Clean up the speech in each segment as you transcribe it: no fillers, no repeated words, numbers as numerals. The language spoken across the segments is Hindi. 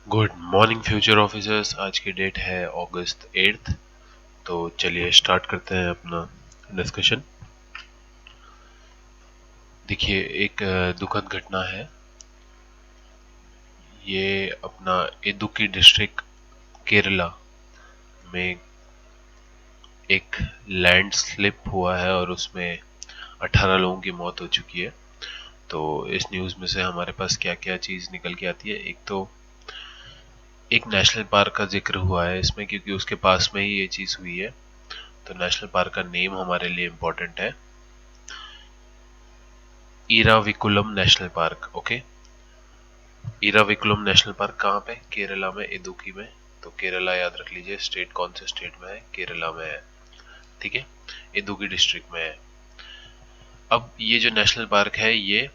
Good morning future officers. आज की डेट है अगस्त 8। तो चलिए स्टार्ट करते हैं अपना डिस्कशन। देखिए, एक दुखद घटना है। ये अपना इदुक्की डिस्ट्रिक्ट केरला में एक लैंड स्लिप हुआ है और उसमें 18 लोगों की मौत हो चुकी है। तो इस न्यूज़ में से हमारे पास क्या क्या चीज़ निकल के आती है। एक तो एक नेशनल पार्क का जिक्र हुआ है इसमें, क्योंकि उसके पास में ही ये चीज़ हुई है। तो नेशनल पार्क का नेम हमारे लिए इम्पोर्टेंट है, Eravikulam national park. Okay, Eravikulam national park कहाँ पे? केरला में, इदुक्की में। तो केरला याद रख लीजिए। स्टेट कौन से स्टेट में है? केरला में है। ठीक है, इदुक्की डिस्ट्रिक्ट में है। अब ये जो नेशनल पार्क है ये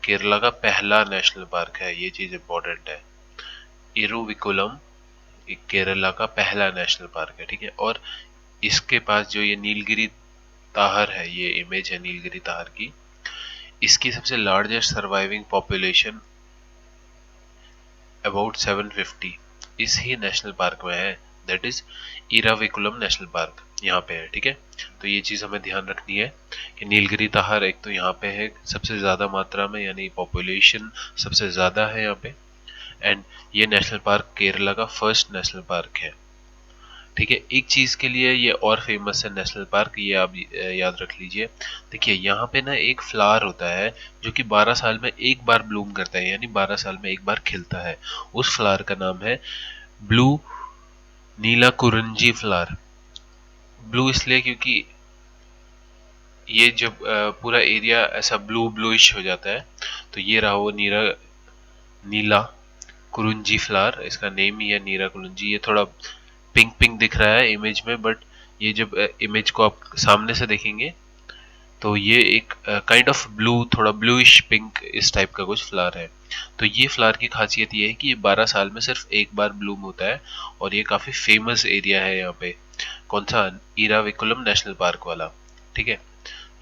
केरला का पहला नेशनल पार्क है। ये चीज इंपॉर्टेंट है। इरुविकुलम केरला का पहला नेशनल पार्क है। ठीक है, और इसके पास जो ये नीलगिरी ताहर है, ये इमेज है नीलगिरी ताहर की। इसकी सबसे लार्जेस्ट सर्वाइविंग पॉपुलेशन अबाउट 750 इस ही नेशनल पार्क में है। That is Eravikulam national park यहाँ पे है। ठीक है, तो ये चीज हमें ध्यान रखनी है कि नीलगिरी ताहर एक तो यहाँ पे है सबसे ज्यादा मात्रा में, यानी पॉपुलेशन सबसे ज्यादा है यहाँ पे। एंड ये नेशनल पार्क केरला का फर्स्ट नेशनल पार्क है। ठीक है, एक चीज के लिए ये और फेमस है नेशनल पार्क, ये आप याद रख लीजिए। देखिए, यहाँ पे ना एक फ्लावर होता है जो कि 12 साल में एक बार ब्लूम करता है, यानी 12 साल में एक बार खिलता है। उस फ्लावर का नाम है ब्लू नीला कुरंजी फ्लावर। ब्लू इसलिए क्योंकि ये जब पूरा एरिया ऐसा ब्लू ब्लूइश हो जाता है, तो ये रहा वो नीला नीला कुरुंजी फ्लावर। इसका नेम ही है नीला कुरुंजी। ये थोड़ा पिंक पिंक दिख रहा है इमेज में, बट ये जब इमेज को आप सामने से देखेंगे तो ये एक काइंड ऑफ ब्लू, थोड़ा ब्लूइश पिंक इस टाइप का कुछ फ्लावर है। तो ये फ्लावर की खासियत ये है कि ये 12 साल में सिर्फ एक बार ब्लूम होता है, और ये काफी फेमस एरिया है यहाँ पे। कौन सा? इराविकुलम नेशनल पार्क वाला। ठीक है,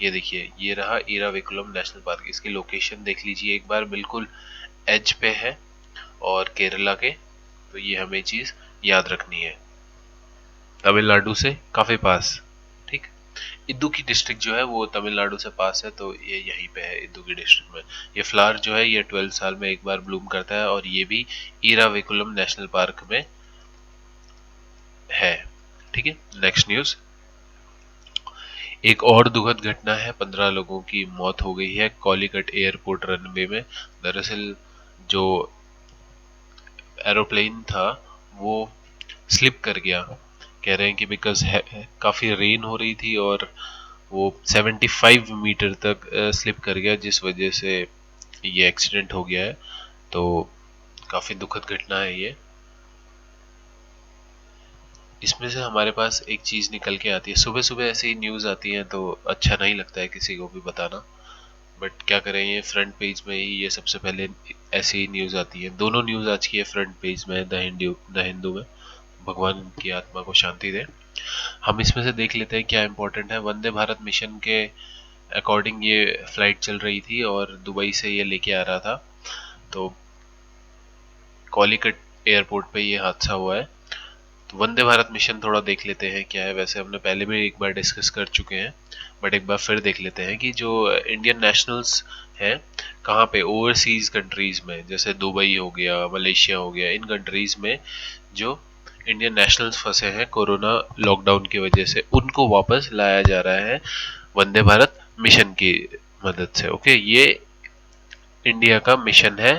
ये देखिए, ये रहा इराविकुलम नेशनल पार्क। इसकी लोकेशन देख लीजिए एक बार, बिल्कुल एज पे है और केरला के। तो ये हमें चीज याद रखनी है, तमिलनाडु से काफी पास। ठीक, इदुक्की डिस्ट्रिक्ट जो है वो तमिलनाडु से पास है, तो ये यहीं पे है इदुक्की डिस्ट्रिक्ट में। ये फ्लावर जो है ये 12 साल में एक बार ब्लूम करता है, और ये भी इराविकुलम नेशनल पार्क में है। ठीक है, नेक्स्ट न्यूज। एक और दुखद घटना है, 15 लोगों की मौत हो गई है कॉलीकट एयरपोर्ट रनवे में। दरअसल जो एरोप्लेन था वो स्लिप कर गया। कह रहे हैं कि बिकॉज काफी रेन हो रही थी और वो 75 मीटर तक स्लिप कर गया, जिस वजह से ये एक्सीडेंट हो गया है। तो काफी दुखद घटना है ये। इसमें से हमारे पास एक चीज निकल के आती है, सुबह सुबह ऐसी न्यूज आती है तो अच्छा नहीं लगता है किसी को भी बताना, बट क्या करें, ये फ्रंट पेज में ही ये सबसे पहले ऐसी ही न्यूज आती है। दोनों न्यूज आज की है फ्रंट पेज में, द हिंदू में। भगवान की आत्मा को शांति दे। हम इसमें से देख लेते हैं क्या इंपॉर्टेंट है। वंदे भारत मिशन के अकॉर्डिंग ये फ्लाइट चल रही थी और दुबई से ये लेके आ रहा था। तो कॉलीकट एयरपोर्ट पे ये हादसा हुआ है। तो वंदे भारत मिशन थोड़ा देख लेते हैं क्या है। वैसे हमने पहले भी एक बार डिस्कस कर चुके हैं, बट एक बार फिर देख लेते हैं कि जो इंडियन नेशनल्स हैं कहाँ पे, ओवरसीज कंट्रीज में, जैसे दुबई हो गया, मलेशिया हो गया, इन कंट्रीज में जो इंडियन नेशनल्स फंसे हैं कोरोना लॉकडाउन की वजह से, उनको वापस लाया जा रहा है वंदे भारत मिशन की मदद से। ओके, ये इंडिया का मिशन है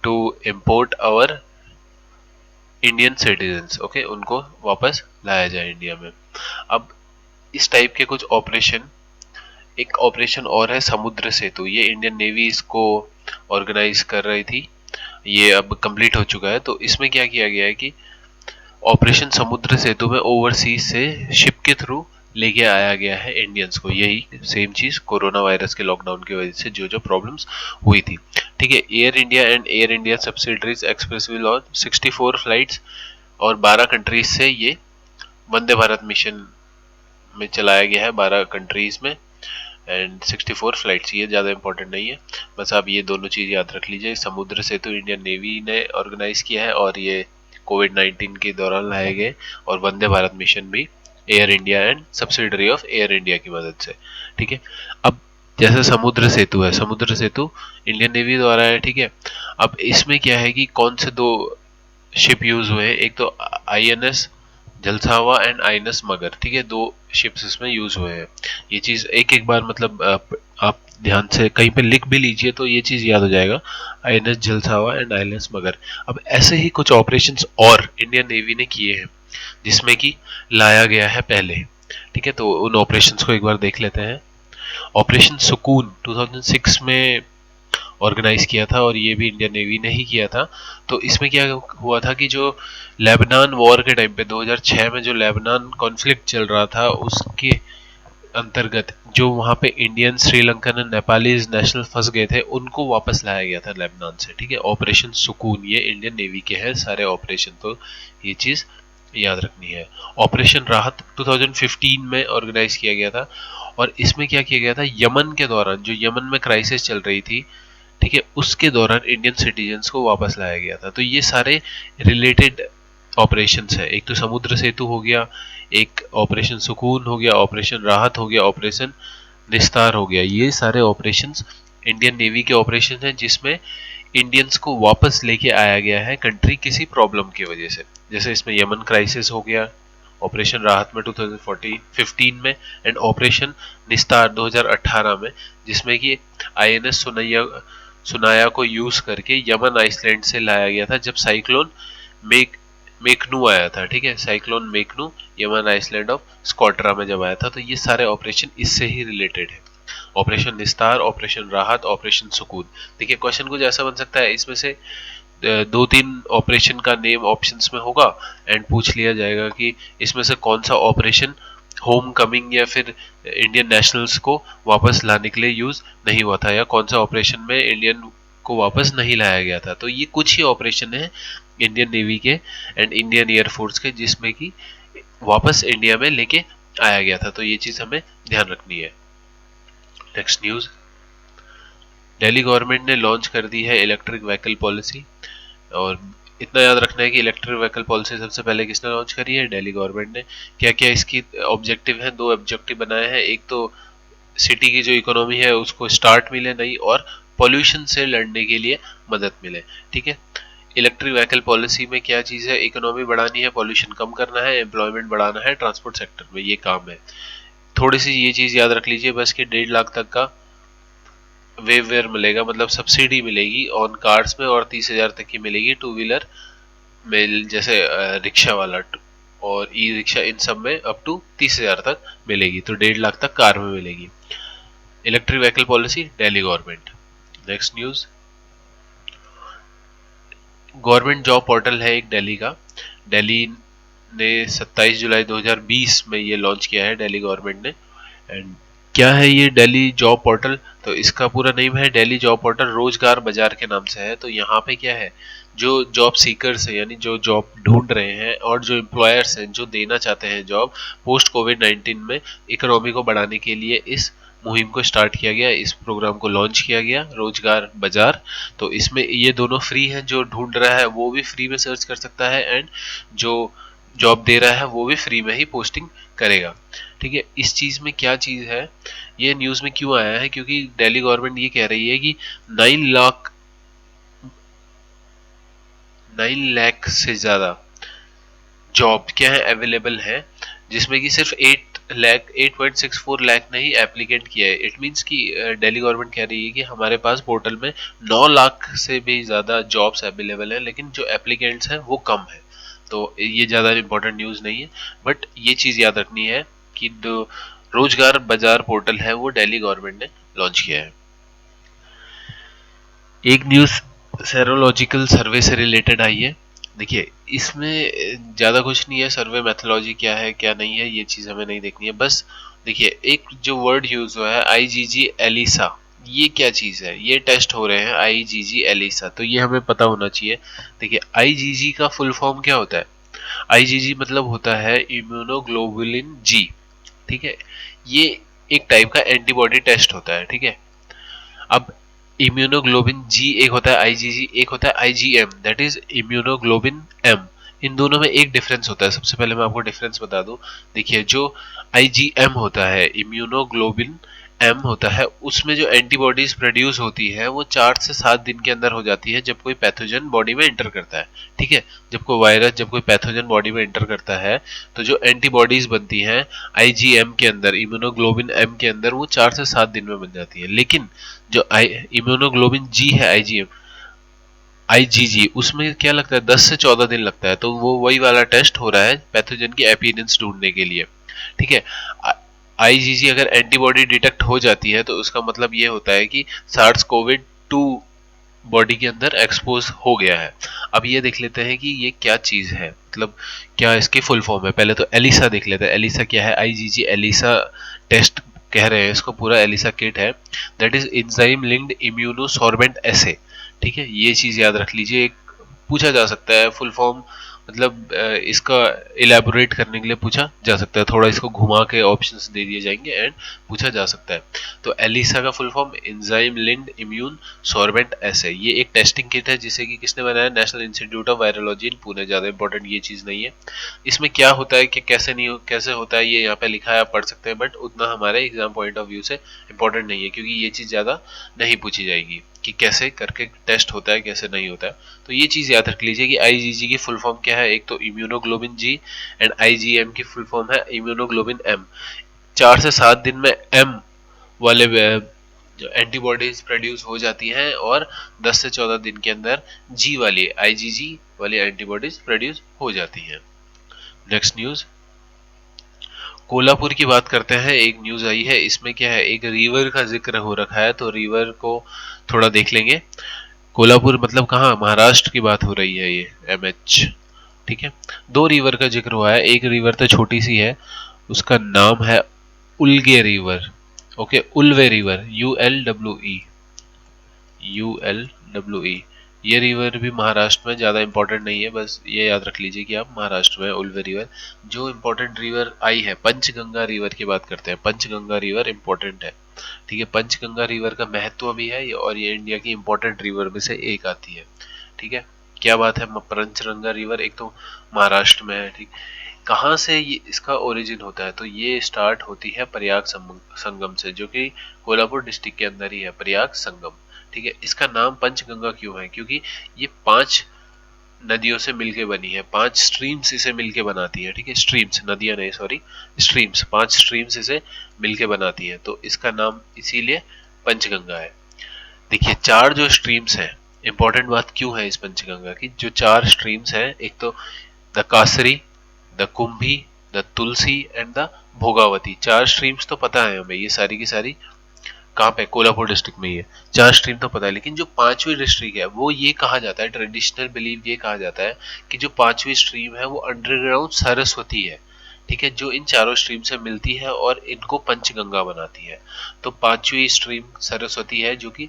to import our Indian citizens. Okay, उनको वापस लाया जाए इंडिया में। अब इस टाइप के कुछ ऑपरेशन, एक ऑपरेशन और है समुद्र सेतु। ये इंडियन नेवी इसको ऑर्गेनाइज कर रही थी, ये अब कंप्लीट हो चुका है। तो इसमें क्या किया गया है कि ऑपरेशन समुद्र सेतु में ओवरसीज से शिप के थ्रू लेके आया गया है इंडियंस को। यही सेम चीज कोरोना वायरस के लॉकडाउन की वजह से जो जो प्रॉब्लम्स हुई थी। ठीक है, air India and air India subsidiaries express will on 64 flights, और 12 कंट्रीज से ये वंदे भारत मिशन में चलाया गया है, 12 कंट्रीज में। एंड 64 फ्लाइट्स, ये ज़्यादा इंपॉर्टेंट नहीं है, बस आप ये दोनों चीज़ याद रख लीजिए। समुद्र सेतु इंडियन नेवी ने ऑर्गेनाइज किया है और ये कोविड-19 के दौरान लाए गए, और वंदे भारत मिशन भी air India and subsidiary of air India की मदद से, ठीक है। अब जैसे समुद्र सेतु है, समुद्र सेतु इंडियन नेवी द्वारा है, ठीक है। अब इसमें क्या है कि कौन से दो शिप यूज हुए हैं, एक तो आईएनएस जलसावा एंड आईएनएस मगर, ठीक है, दो शिप्स इसमें यूज हुए हैं। ये चीज एक एक बार मतलब आप ध्यान से कहीं पे लिख भी लीजिए तो ये चीज याद हो जाएगा, आईएनएस जलसावा एंड आईएनएस मगर। अब ऐसे ही कुछ ऑपरेशंस और इंडियन नेवी ने किए हैं जिसमें कि लाया गया है पहले, ठीक है। तो उन ऑपरेशंस को एक बार देख लेते हैं। ऑपरेशन सुकून 2006 में ऑर्गेनाइज किया था और ये भी इंडियन नेवी ने ही किया था। तो इसमें क्या हुआ था कि जो लेबनान वॉर के टाइम पे 2006 में जो लेबनान कॉन्फ्लिक्ट चल रहा था उसके अंतर्गत जो वहाँ पे Indian, Sri Lankan and Nepalese national फंस गए थे, उनको वापस लाया गया था लेबनान से, ठीक है। ऑपरेशन सुकून ये इंडियन नेवी के हैं सारे ऑपरेशन, तो ये चीज याद रखनी है। ऑपरेशन राहत 2015 में ऑर्गेनाइज किया गया था और इसमें क्या किया गया था, यमन के दौरान जो यमन में क्राइसिस चल रही थी, ठीक है, उसके दौरान इंडियन सिटीजन्स को वापस लाया गया था। तो ये सारे रिलेटेड ऑपरेशंस है। एक तो समुद्र सेतु हो गया, एक ऑपरेशन सुकून हो गया, ऑपरेशन राहत हो गया, ऑपरेशन निस्तार हो गया। ये सारे ऑपरेशंस इंडियन नेवी के ऑपरेशन हैं जिसमें इंडियंस को वापस लेके आया गया है कंट्री किसी प्रॉब्लम की वजह से। जैसे इसमें यमन क्राइसिस हो गया ऑपरेशन राहत में 2015 में, एंड ऑपरेशन निस्तार 2018 में, जिसमें कि आईएनएस सुनाया को यूज करके यमन आइसलैंड से लाया गया था जब साइक्लोन मेकनू आया था, ठीक है। साइक्लोन मेकनू यमन आइसलैंड ऑफ स्कॉट्रा में जब आया था। तो ये सारे ऑपरेशन इससे ही रिलेटेड है। ऑपरेशन निस्तार, ऑपरेशन राहत, ऑपरेशन सुकून। देखिए क्वेश्चन कुछ ऐसा बन सकता है, इसमें से दो तीन ऑपरेशन का नेम ऑप्शंस में होगा एंड पूछ लिया जाएगा कि इसमें से कौन सा ऑपरेशन होम कमिंग या फिर इंडियन नेशनल्स को वापस लाने के लिए यूज नहीं हुआ था, या कौन सा ऑपरेशन में इंडियन को वापस नहीं लाया गया था। तो ये कुछ ही ऑपरेशन है इंडियन नेवी के एंड इंडियन एयरफोर्स के जिसमें कि वापस इंडिया में लेके आया गया था। तो ये चीज हमें ध्यान रखनी है। नेक्स्ट न्यूज, दिल्ली गवर्नमेंट ने लॉन्च कर दी है इलेक्ट्रिक व्हीकल पॉलिसी। और इतना याद रखना है कि इलेक्ट्रिक व्हीकल पॉलिसी सबसे पहले किसने लॉन्च करी है, दिल्ली गवर्नमेंट ने। क्या क्या इसकी ऑब्जेक्टिव है, दो ऑब्जेक्टिव बनाए हैं। एक तो सिटी की जो इकोनॉमी है उसको स्टार्ट मिले नई, और पॉल्यूशन से लड़ने के लिए मदद मिले, ठीक है। इलेक्ट्रिक व्हीकल पॉलिसी में क्या चीज़ है, इकोनॉमी बढ़ानी है, पॉल्यूशन कम करना है, एम्प्लॉयमेंट बढ़ाना है, ट्रांसपोर्ट सेक्टर में ये काम है। थोड़ी सी ये चीज़ याद रख लीजिए बस कि 1.5 लाख तक का वेव मिलेगा, मतलब सब्सिडी मिलेगी ऑन कार्स में, और 30,000 तक की मिलेगी टू व्हीलर में, जैसे रिक्शा वाला और ई रिक्शा, इन सब में अप टू 30,000 तक मिलेगी। तो 1.5 लाख तक कार में मिलेगी। Electric vehicle policy Delhi government. Next news, government job portal है एक दिल्ली का। दिल्ली ने 27 जुलाई 2020 में ये लॉन्च किया है दिल्ली गवर्नमेंट ने। एंड क्या है ये दिल्ली जॉब पोर्टल, तो इसका पूरा नेम है दिल्ली जॉब पोर्टल रोजगार बाजार के नाम से है। तो यहाँ पे क्या है, जो जॉब सीकर्स है यानी जो जॉब ढूंढ रहे हैं और जो एम्प्लॉयर्स हैं जो देना चाहते हैं जॉब पोस्ट कोविड-19 में इकोनॉमी को बढ़ाने के लिए, इस मुहिम को स्टार्ट किया गया, इस प्रोग्राम को लॉन्च किया गया, रोजगार बाजार। तो इसमें ये दोनों फ्री है, जो ढूंढ रहा है वो भी फ्री में सर्च कर सकता है एंड जो जॉब दे रहा है वो भी फ्री में ही पोस्टिंग करेगा, ठीक है। इस चीज में क्या चीज है, ये न्यूज में क्यों आया है, क्योंकि दिल्ली गवर्नमेंट ये कह रही है कि 9 लाख से ज्यादा जॉब क्या है अवेलेबल है, जिसमें कि सिर्फ 8.64 लाख ने ही एप्लीकेंट किया है। इट मीन्स कि दिल्ली गवर्नमेंट कह रही है कि हमारे पास पोर्टल में 9 लाख से भी ज्यादा जॉब्स अवेलेबल है, लेकिन जो एप्लीकेंट्स हैं वो कम है। तो ये ज्यादा इंपॉर्टेंट न्यूज नहीं है, बट ये चीज याद रखनी है कि जो रोजगार बाजार पोर्टल है वो दिल्ली गवर्नमेंट ने लॉन्च किया है। एक न्यूज सेरोलॉजिकल सर्वे से रिलेटेड आई है। देखिए इसमें ज़्यादा कुछ नहीं है, सर्वे मेथोलॉजी क्या है क्या नहीं है ये चीज़ हमें नहीं देखनी है। बस देखिए एक जो वर्ड यूज हुआ है आईजीजी एलिसा, ये क्या चीज़ है, ये टेस्ट हो रहे हैं आईजीजी एलिसा, तो ये हमें पता होना चाहिए। देखिए आईजीजी का फुल फॉर्म क्या होता है, आईजीजी मतलब होता है इम्यूनोग्लोबुलिन जी, ठीक है। ये एक टाइप का एंटीबॉडी टेस्ट होता है, ठीक है। अब इम्यूनोग्लोबिन जी एक होता है आईजीजी, एक होता है IGM, that is immunoglobin M. इन दोनों में एक डिफरेंस होता है। सबसे पहले मैं आपको डिफरेंस बता दूं। देखिए, जो आईजीएम होता है, इम्यूनोग्लोबिन एम होता है, उसमें जो एंटीबॉडीज प्रोड्यूस होती है वो 4 से 7 दिन के अंदर हो जाती है जब कोई पैथोजन बॉडी में एंटर करता है, ठीक है। जब कोई वायरस, जब कोई पैथोजन बॉडी में एंटर करता है तो जो एंटीबॉडीज बनती हैं आईजीएम के अंदर, इम्यूनोग्लोबिन एम के अंदर, वो 4 से 7 दिन में बन जाती है। लेकिन जो इम्यूनोग्लोबिन जी है, आईजीएम, आईजीजी, उसमें क्या लगता है, 10 से 14 दिन लगता है। तो वो वही वाला टेस्ट हो रहा है पैथोजन की अपीयरेंस ढूंढने के लिए, ठीक है। आईजीजी अगर एंटीबॉडी डिटेक्ट हो जाती है तो उसका मतलब ये होता है कि सार्स कोविड 2 बॉडी के अंदर एक्सपोज हो गया है। अब ये देख लेते हैं कि ये क्या चीज है, मतलब क्या इसकी फुल फॉर्म है। पहले तो एलिसा देख लेते हैं। एलिसा क्या है? आईजीजी एलिसा टेस्ट कह रहे हैं इसको, पूरा एलिसा किट है। That is enzyme linked immunosorbent assay, ठीक है। ये चीज याद रख लीजिए। एक पूछा जा सकता है फुल फॉर्म, मतलब इसका इलेबोरेट करने के लिए पूछा जा सकता है। थोड़ा इसको घुमा के ऑप्शंस दे दिए जाएंगे एंड पूछा जा सकता है। तो एलिसा का full form enzyme linked immune sorbent assay. ये एक टेस्टिंग किट है जिसे कि किसने बनाया? National Institute of Virology in Pune. ज्यादा इंपॉर्टेंट ये चीज नहीं है। इसमें क्या होता है कि कैसे नहीं कैसे होता है ये यहाँ पे लिखा है, आप पढ़ सकते हैं, बट उतना हमारे एग्जाम पॉइंट ऑफ व्यू से इंपॉर्टेंट नहीं है, क्योंकि ये चीज ज्यादा नहीं पूछी जाएगी कि कैसे करके टेस्ट होता है, कैसे नहीं होता है। तो ये चीज याद रख लीजिए कि आईजीजी की फुल फॉर्म क्या है। एक तो इम्यूनोग्लोबिन जी, एंड आईजीएम की फुल फॉर्म है इम्यूनोग्लोबिन एम। 4 से 7 दिन में एम वाले जो एंटीबॉडीज प्रोड्यूस हो जाती हैं, और 10 से 14 दिन के अंदर जी वाली, आईजीजी वाली एंटीबॉडीज प्रोड्यूस हो जाती हैं। नेक्स्ट न्यूज, कोल्हापुर की बात करते हैं। एक न्यूज आई है, इसमें क्या है, एक रिवर का जिक्र हो रखा है, तो रिवर को थोड़ा देख लेंगे। कोल्हापुर मतलब कहाँ? महाराष्ट्र की बात हो रही है ये, एमएच, ठीक है। 2 रिवर का जिक्र हुआ है। एक रिवर तो छोटी सी है, उसका नाम है उल्गे रिवर, ओके। उल्वे रिवर, ULWE। ये रिवर भी महाराष्ट्र में, ज्यादा इंपॉर्टेंट नहीं है, बस ये याद रख लीजिए कि आप महाराष्ट्र में उल्वे रिवर। जो इंपॉर्टेंट रिवर आई है, पंचगंगा रिवर की बात करते हैं। पंचगंगा रिवर इंपॉर्टेंट है, ठीक है। पंचगंगा रिवर का महत्व भी है और ये इंडिया की इंपॉर्टेंट रिवर में से एक आती है, ठीक है। क्या बात है, पंचगंगा रिवर एक तो महाराष्ट्र में है, ठीक। कहाँ से ये इसका ओरिजिन होता है? तो ये स्टार्ट होती है प्रयाग संगम से, जो कि कोल्हापुर डिस्ट्रिक्ट के अंदर ही है, प्रयाग संगम, ठीक है। इसका नाम पंचगंगा क्यों है? क्योंकि ये 5 नदियों से मिलके बनी है, 5 स्ट्रीम्स इसे मिलके बनाती है, ठीक है। स्ट्रीम्स, नदियां नहीं, सॉरी, स्ट्रीम्स, 5 स्ट्रीम्स इसे मिलके बनाती है, तो इसका नाम इसीलिए पंचगंगा है। देखिए, 4 जो स्ट्रीम्स हैं, इंपॉर्टेंट बात क्यों है इस पंचगंगा की, जो 4 स्ट्रीम्स हैं, एक तो the Kasari, the Kumbhi, the Tulsi and the Bhogawati. 4 streams तो पता है हमें, ये सारी की सारी कहाँ पे? कोल्हापुर डिस्ट्रिक्ट में ही है। 4 स्ट्रीम तो पता है, लेकिन जो 5वीं डिस्ट्रिक्ट है वो ये कहा जाता है, ट्रेडिशनल बिलीव ये कहा जाता है कि जो 5वीं स्ट्रीम है वो अंडरग्राउंड सरस्वती है, ठीक है, जो इन चारों स्ट्रीम से मिलती है और इनको पंचगंगा बनाती है। तो 5वीं स्ट्रीम सरस्वती है, जो कि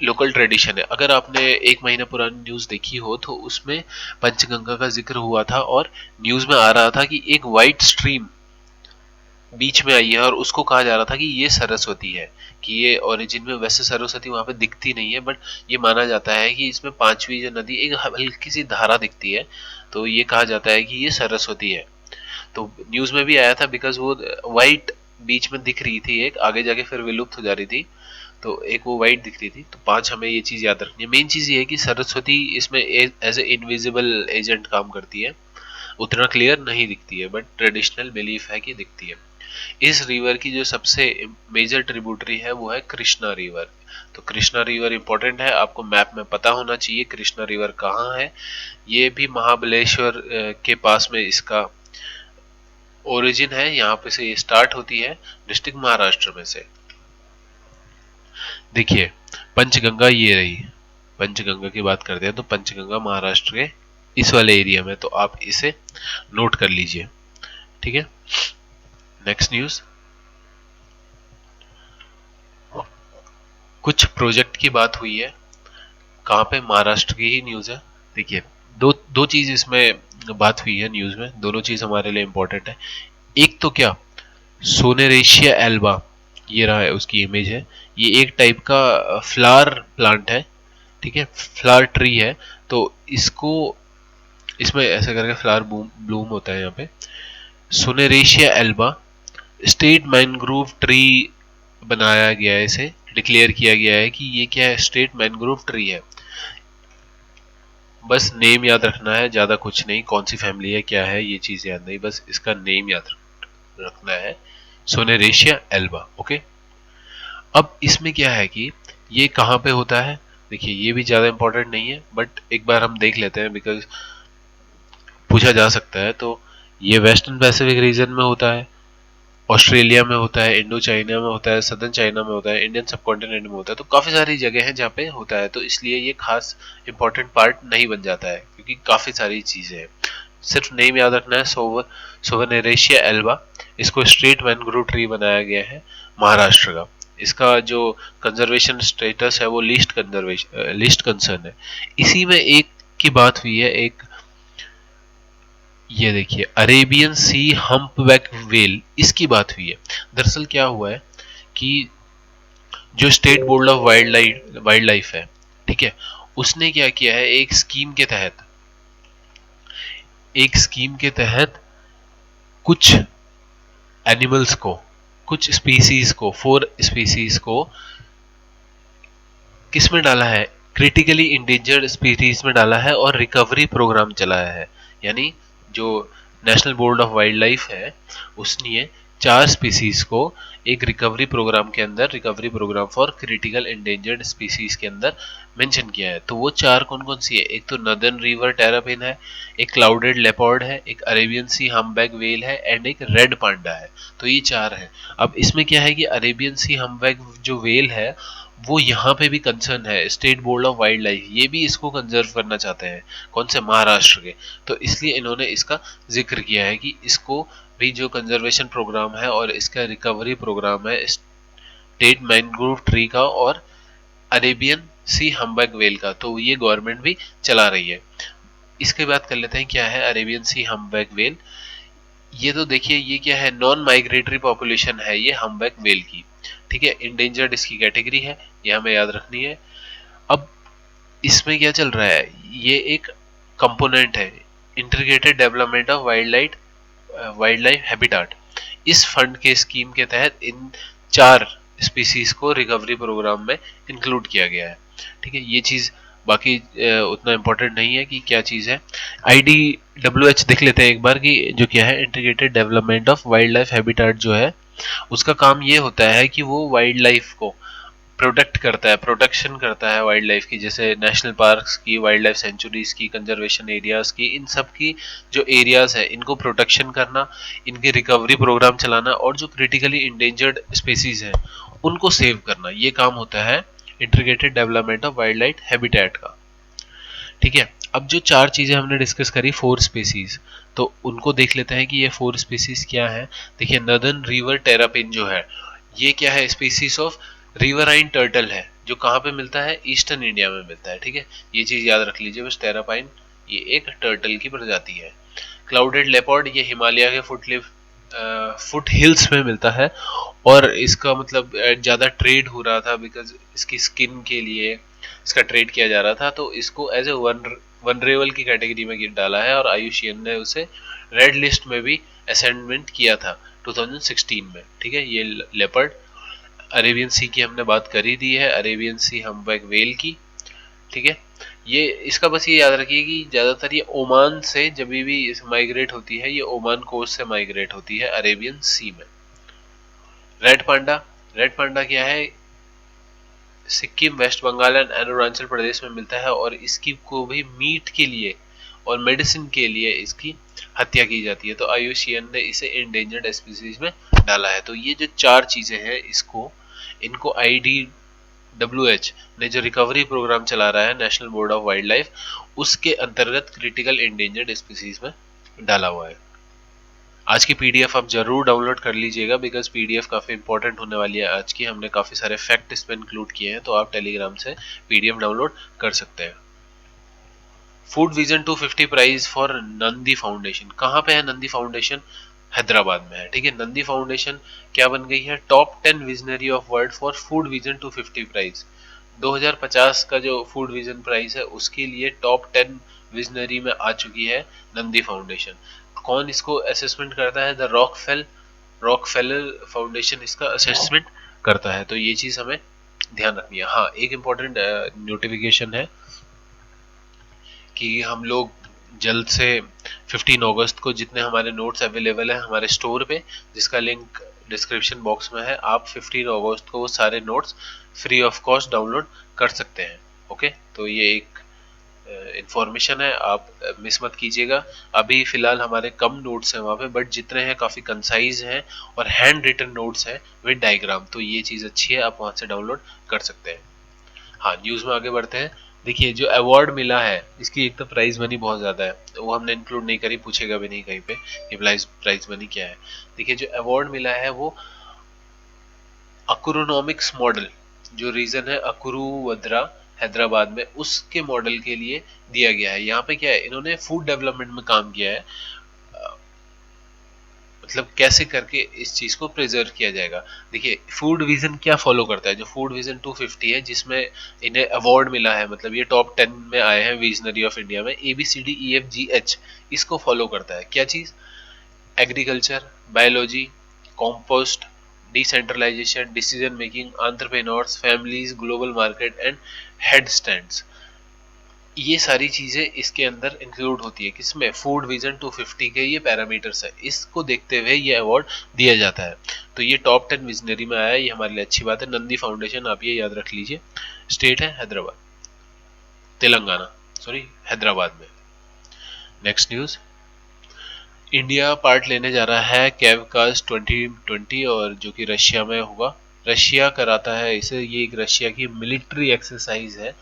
लोकल ट्रेडिशन है। अगर आपने 1 महीना पुरानी न्यूज देखी हो तो उसमें पंचगंगा का जिक्र हुआ था, और न्यूज में आ रहा था कि एक व्हाइट स्ट्रीम बीच में आई है और उसको कहा जा रहा था कि ये सरस्वती है, कि ये ओरिजिन में वैसे सरस्वती वहां पे दिखती नहीं है, बट ये माना जाता है कि इसमें 5वीं जो नदी, एक हल्की सी धारा दिखती है, तो ये कहा जाता है कि ये सरस्वती है। तो न्यूज में भी आया था, बिकॉज वो व्हाइट बीच में दिख रही थी, एक आगे जाके फिर विलुप्त हो जा रही थी, तो एक वो व्हाइट दिख रही थी। तो 5 हमें ये चीज याद रखनी है। मेन चीज ये है कि सरस्वती इसमें एज ए इनविजिबल एजेंट काम करती है, उतना क्लियर नहीं दिखती है, बट ट्रेडिशनल बिलीफ है कि दिखती है। इस रिवर की जो सबसे मेजर ट्रिब्यूटरी है वो है कृष्णा रिवर। तो कृष्णा रिवर इंपॉर्टेंट है, आपको मैप में पता होना चाहिए कृष्णा रिवर कहाँ है। ये भी महाबलेश्वर के पास में इसका ओरिजिन है, यहाँ पे से ये स्टार्ट होती है, डिस्ट्रिक्ट महाराष्ट्र में से। देखिए, पंचगंगा ये रही, पंचगंगा की बात करते हैं तो पंचगंगा महाराष्ट्र के इस वाले एरिया में, तो आप इसे नोट कर लीजिए, ठीक है। नेक्स्ट न्यूज, कुछ प्रोजेक्ट की बात हुई है, कहाँ पे? महाराष्ट्र की ही न्यूज है। देखिए, दो दो चीज इसमें बात हुई है न्यूज में, दोनों चीज हमारे लिए इंपॉर्टेंट है। एक तो क्या, सोनेरेशिया एल्बा, ये रहा है उसकी इमेज है। ये एक टाइप का फ्लावर प्लांट है, ठीक है, फ्लावर ट्री है। तो इसको, इसमें ऐसा करके फ्लावर ब्लूम होता है यहाँ पे। सोनेरेशिया एल्बा स्टेट मैनग्रोव ट्री बनाया गया है, इसे डिक्लेयर किया गया है कि ये क्या है, स्टेट मैनग्रोव ट्री है। बस नेम याद रखना है, ज्यादा कुछ नहीं, कौन सी फैमिली है क्या है ये चीज याद नहीं, बस इसका नेम याद रखना है, सोनेरेशिया एल्बा। ओके। अब इसमें क्या है कि ये कहाँ पे होता है, देखिए ये भी ज्यादा इंपॉर्टेंट नहीं है, बट एक बार हम देख लेते हैं बिकॉज पूछा जा सकता है। तो ये वेस्टर्न पैसिफिक रीजन में होता है, ऑस्ट्रेलिया में होता है, इंडो चाइना में होता है, सदर्न चाइना में होता है, इंडियन सबकॉन्टिनेंट में होता है। तो काफी सारी जगह है जहाँ पे होता है, तो इसलिए ये खास इंपॉर्टेंट पार्ट नहीं बन जाता है क्योंकि काफी सारी चीजें हैं। सिर्फ नेम याद रखना है, सोवनेरेशिया एल्बा। इसको स्ट्रेट मैनग्रोव ट्री बनाया गया है महाराष्ट्र का। इसका जो कंजर्वेशन स्टेटस है वो लीस्ट कंसर्न है। इसी में एक की बात हुई है, एक ये देखिए अरेबियन सी हम्पबैक वेल, इसकी बात हुई है। दरअसल क्या हुआ है कि जो state board of wild life है, ठीक है, उसने क्या किया है, एक स्कीम के तहत कुछ एनिमल्स को, कुछ स्पीसीज को, 4 स्पीसीज को किस में डाला है, क्रिटिकली इंडेंजर्ड स्पीसीज में डाला है और रिकवरी प्रोग्राम चलाया है। यानी जो national board of wild life है उसने 4 स्पीसीज को एक रिकवरी प्रोग्राम के अंदर, recovery program for critical endangered species के अंदर मेंशन किया है। तो वो 4 कौन कौन सी है, एक तो नदर्न रिवर टेरापिन है, एक क्लाउडेड लेपर्ड है, एक अरेबियन सी हम्पबैक वेल है एंड एक रेड पांडा है। तो ये 4 है। अब इसमें क्या है कि अरेबियन सी हम्पबैक जो वेल है वो यहाँ पे भी कंसर्न है, state board of wild life ये भी इसको कंजर्व करना चाहते हैं, कौन से, महाराष्ट्र के। तो इसलिए इन्होंने इसका जिक्र किया है कि इसको भी जो कंजर्वेशन प्रोग्राम है और इसका रिकवरी प्रोग्राम है स्टेट मैनग्रोव ट्री का और अरेबियन सी हम्पबैक वेल का, तो ये गवर्नमेंट भी चला रही है। इसके बात कर लेते हैं क्या है अरेबियन सी हम्पबैक वेल। ये तो देखिए ये क्या है, नॉन माइग्रेटरी पॉपुलेशन है ये हम्पबैक वेल की, ठीक है, इंडेंजर्ड इसकी कैटेगरी है, ये हमें याद रखनी है। अब इसमें क्या चल रहा है, ये एक कंपोनेंट है integrated development of wild life habitat. इस फंड के स्कीम के तहत इन 4 स्पीसीज को रिकवरी प्रोग्राम में इंक्लूड किया गया है, ठीक है। ये चीज बाकी उतना इंपॉर्टेंट नहीं है कि क्या चीज है। IDWH देख लेते हैं एक बार कि जो क्या है, integrated development of wild life habitat जो है उसका काम ये होता है कि वो वाइल्ड लाइफ को प्रोटेक्ट करता है, प्रोटेक्शन करता है वाइल्ड लाइफ की, जैसे नेशनल पार्क्स की, वाइल्ड लाइफ सेंचुरीज की, कंजर्वेशन एरियाज की, इन सब की जो एरियाज है इनको प्रोटेक्शन करना, इनके रिकवरी प्रोग्राम चलाना और जो क्रिटिकली इंडेंजर्ड स्पीसीज है उनको सेव करना, ये काम होता है integrated development of wild life habitat का, ठीक है। अब जो 4 चीजें हमने डिस्कस करी, 4 स्पीसीज, तो उनको देख लेते हैं कि ये 4 स्पीसीज क्या है। देखिए नदर्न रिवर टेरापिन जो है ये क्या है, स्पीसीज ऑफ रिवराइन टर्टल है, जो कहाँ पे मिलता है, ईस्टर्न इंडिया में मिलता है, ठीक है। ये चीज याद रख लीजिए बस, टेरापाइन ये एक टर्टल की प्रजाति है। क्लाउडेड लेपर्ड ये हिमालय के फुट हिल्स में मिलता है और इसका मतलब ज्यादा ट्रेड हो रहा था बिकॉज इसकी स्किन के लिए इसका ट्रेड किया जा रहा था, तो इसको एज ए वनरेबल की कैटेगरी में डाला है और आयुषियन ने उसे रेड लिस्ट में भी असेंडमेंट किया था 2016 में, ठीक है। ये लेपर्ड, अरेबियन सी की हमने बात कर ही दी है, अरेबियन सी हम्पबैक वेल की, ठीक है। ये इसका बस ये याद रखिए कि ज्यादातर ये ओमान से जब भी माइग्रेट होती है, ये ओमान कोस्ट से माइग्रेट होती है अरेबियन सी में। रेड पांडा, रेड पांडा क्या है, सिक्किम, वेस्ट बंगाल एंड अरुणाचल प्रदेश में मिलता है और इसकी को भी मीट के लिए और मेडिसिन के लिए इसकी हत्या की जाती है, तो आयुषियन ने इसे इंडेंजर्ड स्पीसीज में डाला है। तो ये जो 4 चीजें हैं इनको IDWH ने जो रिकवरी प्रोग्राम चला रहा है national board of wild life, उसके अंतर्गत क्रिटिकल इंडेंजर्ड स्पीसीज में डाला हुआ है। आज की PDF आप जरूर डाउनलोड कर लीजिएगा बिकॉज PDF काफी इंपॉर्टेंट होने वाली है आज की, हमने काफी सारे फैक्ट इसमें इंक्लूड किए हैं, तो आप टेलीग्राम से PDF डाउनलोड कर सकते हैं। Food vision 250 prize for Nandi foundation, कहाँ पे है नंदी फाउंडेशन, हैदराबाद में है, ठीक है। नंदी फाउंडेशन क्या बन गई है, top 10 visionary of world for food vision 250 prize. 2050 का जो फूड विजन प्राइज है उसके लिए टॉप 10 विजनरी में आ चुकी है नंदी फाउंडेशन। कौन इसको असेसमेंट करता है, द रॉकफेलर फाउंडेशन इसका असेसमेंट करता है। तो ये चीज हमें ध्यान रखनी है। हाँ, एक इम्पोर्टेंट नोटिफिकेशन है कि हम लोग जल्द से 15 अगस्त को जितने हमारे नोट्स अवेलेबल हैं हमारे स्टोर पे, जिसका लिंक डिस्क्रिप्शन बॉक्स में है, आप 15 अगस्त को वो सारे notes free of cost download कर सकते हैं। ओके, तो ये एक इंफॉर्मेशन है, आप मिस मत कीजिएगा। अभी फिलहाल हमारे कम नोट्स हैं वहाँ पे, बट जितने हैं काफ़ी कंसाइज हैं और हैंड रिटन नोट्स हैं विद डायग्राम, तो ये चीज़ अच्छी है, आप वहाँ से डाउनलोड कर सकते हैं। हाँ, न्यूज़ में आगे बढ़ते हैं। देखिए, जो अवार्ड मिला है इसकी एक तो प्राइज मनी बहुत ज़्यादा है, तो वो हमने इंक्लूड नहीं करी, पूछेगा भी नहीं कहीं पे कि प्राइज मनी क्या है। देखिए, जो अवार्ड मिला है वो अक्रोनॉमिक्स मॉडल, जो रीजन है अकुरू वद्रा हैदराबाद में, उसके मॉडल के लिए दिया गया है। यहाँ पे क्या है, इन्होंने फूड डेवलपमेंट में काम किया है, मतलब कैसे करके इस चीज को प्रिजर्व किया जाएगा। देखिए, फूड विजन क्या फॉलो करता है, जो फूड विजन 250 है जिसमें इन्हें अवार्ड मिला है, मतलब ये टॉप 10 में आए हैं विजनरी ऑफ इंडिया में, ABCDEFGH, इसको फॉलो करता है। क्या चीज, agriculture, biology, compost, decentralisation, decision making, entrepreneurs, families, global market and head stands, ये सारी चीजें इसके अंदर इंक्लूड होती है। किसमें, फूड विजन 250 के ये पैरामीटर्स है, इसको देखते हुए ये अवार्ड दिया जाता है। तो ये टॉप 10 विजनरी में आया है, ये हमारे लिए अच्छी बात है। नंदी फाउंडेशन, आप ये याद रख लीजिए। स्टेट है हैदराबाद, तेलंगाना, सॉरी हैदराबाद में। नेक्स्ट न्यूज, इंडिया पार्ट लेने जा रहा है कैवकास 2020, और जो कि रशिया में होगा। रशिया कराता है इसे, ये एक रशिया की मिलिट्री एक्सरसाइज है।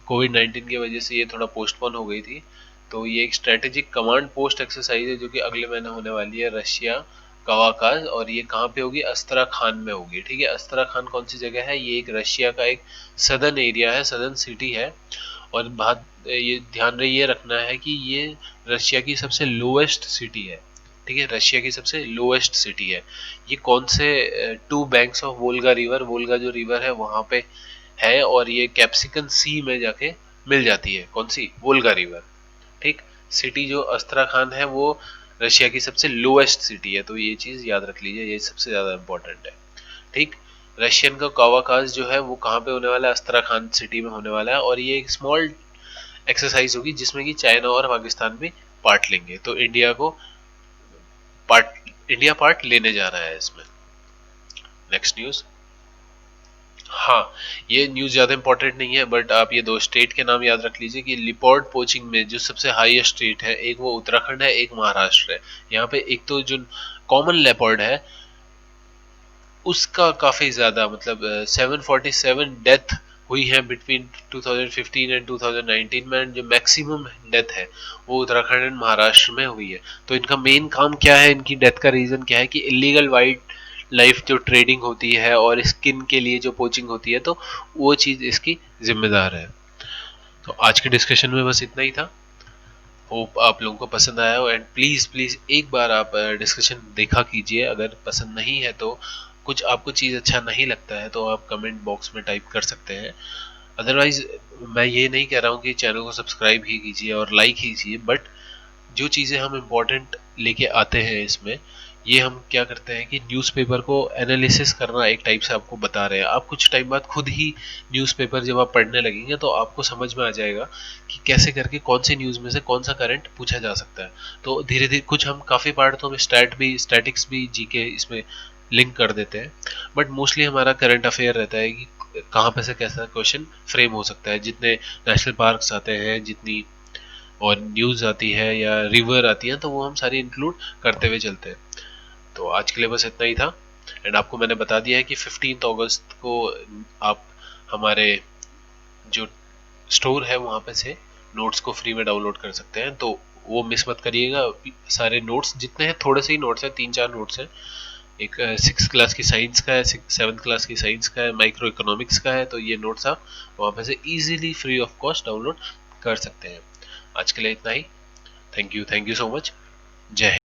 कोविड-19 की वजह से ये थोड़ा पोस्टपोन हो गई थी, तो ये एक स्ट्रेटेजिक कमांड पोस्ट एक्सरसाइज है जो कि अगले महीने होने वाली है, रशिया कवाकाज। और ये कहाँ पे होगी, अस्त्राखान में होगी, ठीक है। अस्त्राखान कौन सी जगह है, ये एक रशिया का एक सदर्न एरिया है, सदर्न सिटी है। और बात ये ध्यान रहे, ये रखना है कि ये रशिया की सबसे लोएस्ट सिटी है, ठीक है, रशिया की सबसे लोएस्ट सिटी है। ये कौन से, to banks of Volga river, Volga जो रिवर है वहां पे है, और ये कैप्सिकन सी में जाके मिल जाती है, कौन सी, वोल्गा रिवर, ठीक। सिटी जो अस्त्राखान है वो रशिया की सबसे लोएस्ट सिटी है, तो ये चीज याद रख लीजिए, ये सबसे ज्यादा इंपॉर्टेंट है, ठीक। रशियन का कावाकास जो है वो कहाँ पे होने वाला है, अस्त्राखान सिटी में होने वाला है। और ये एक स्मॉल एक्सरसाइज होगी जिसमें कि चाइना और पाकिस्तान भी पार्ट लेंगे, तो इंडिया पार्ट लेने जा रहा है इसमें। नेक्स्ट न्यूज, हाँ, ये न्यूज ज्यादा इंपॉर्टेंट नहीं है, बट आप ये दो स्टेट के नाम याद रख लीजिए कि लिपोर्ड पोचिंग में जो सबसे हाईएस्ट स्टेट है, एक वो उत्तराखंड है, एक महाराष्ट्र है। यहाँ पे एक तो जो कॉमन लेपर्ड है उसका काफी ज्यादा, मतलब 747 डेथ हुई है बिटवीन 2015 एंड 2019 में, एंड जो मैक्सिमम डेथ है वो उत्तराखंड एंड महाराष्ट्र में हुई है। तो इनका मेन काम क्या है, इनकी डेथ का रीजन क्या है कि इलीगल वाइल्ड लाइफ जो ट्रेडिंग होती है और स्किन के लिए जो पोचिंग होती है, तो वो चीज इसकी जिम्मेदार है। तो आज के डिस्कशन में बस इतना ही था, होप आप लोगों को पसंद आया हो। एंड प्लीज़ प्लीज़ एक बार आप डिस्कशन देखा कीजिए, अगर पसंद नहीं है तो, कुछ आपको चीज़ अच्छा नहीं लगता है तो आप कमेंट बॉक्स में टाइप कर सकते हैं। अदरवाइज मैं ये नहीं कह रहा हूँ कि चैनल को सब्सक्राइब ही कीजिए और लाइक ही कीजिए, बट जो चीज़ें हम इम्पोर्टेंट लेके आते हैं इसमें, ये हम क्या करते हैं कि न्यूज़पेपर को एनालिसिस करना एक टाइप से आपको बता रहे हैं। आप कुछ टाइम बाद खुद ही न्यूज़पेपर जब आप पढ़ने लगेंगे तो आपको समझ में आ जाएगा कि कैसे करके कौन सी न्यूज़ में से कौन सा करंट पूछा जा सकता है। तो धीरे धीरे कुछ हम काफ़ी पार्ट तो हम स्टैटिक्स भी जीके इसमें लिंक कर देते हैं, बट मोस्टली हमारा करंट अफेयर रहता है कि कहाँ पे से कैसा क्वेश्चन फ्रेम हो सकता है। जितने नेशनल पार्क्स आते हैं, जितनी और न्यूज़ आती है या रिवर आती है, तो वो हम सारी इंक्लूड करते हुए चलते हैं। तो आज के लिए बस इतना ही था। एंड आपको मैंने बता दिया है कि 15 अगस्त को आप हमारे जो स्टोर है वहाँ पे से नोट्स को फ्री में डाउनलोड कर सकते हैं, तो वो मिस मत करिएगा। सारे नोट्स जितने हैं, थोड़े से ही नोट्स हैं, 3-4 नोट्स हैं। एक 6 क्लास की साइंस का है, 7th क्लास की साइंस का है, माइक्रो इकोनॉमिक्स का है, तो ये नोट्स आप वहाँ पे से easily free of cost download कर सकते हैं। आज के लिए इतना ही। Thank you so much. जय हिंद।